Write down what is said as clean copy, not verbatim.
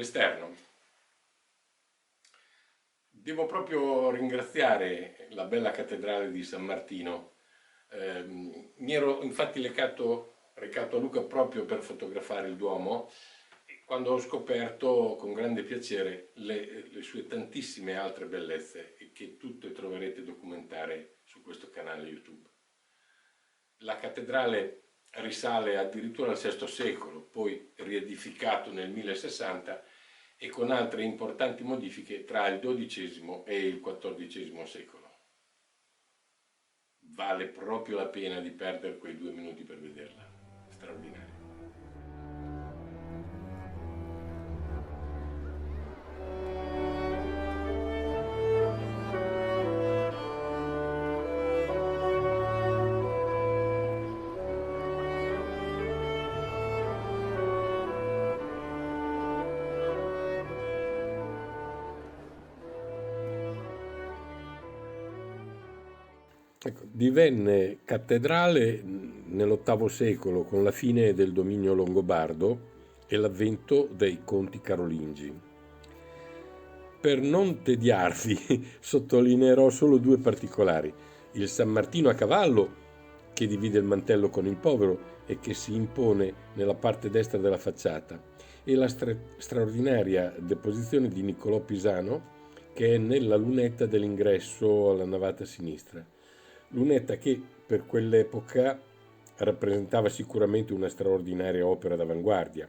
l'esterno. Devo proprio ringraziare la bella cattedrale di San Martino. Mi ero infatti recato a Lucca proprio per fotografare il Duomo, quando ho scoperto con grande piacere le sue tantissime altre bellezze, che tutte troverete documentate su questo canale YouTube. La cattedrale risale addirittura al VI secolo, poi riedificato nel 1060 e con altre importanti modifiche tra il XII e il XIV secolo. Vale proprio la pena di perdere quei 2 minuti per vederla. Straordinaria. Ecco, divenne cattedrale nell'VIII secolo con la fine del dominio longobardo e l'avvento dei conti carolingi. Per non tediarvi, sottolineerò solo due particolari: il San Martino a cavallo, che divide il mantello con il povero e che si impone nella parte destra della facciata, e la straordinaria deposizione di Niccolò Pisano, che è nella lunetta dell'ingresso alla navata sinistra. Lunetta che per quell'epoca rappresentava sicuramente una straordinaria opera d'avanguardia.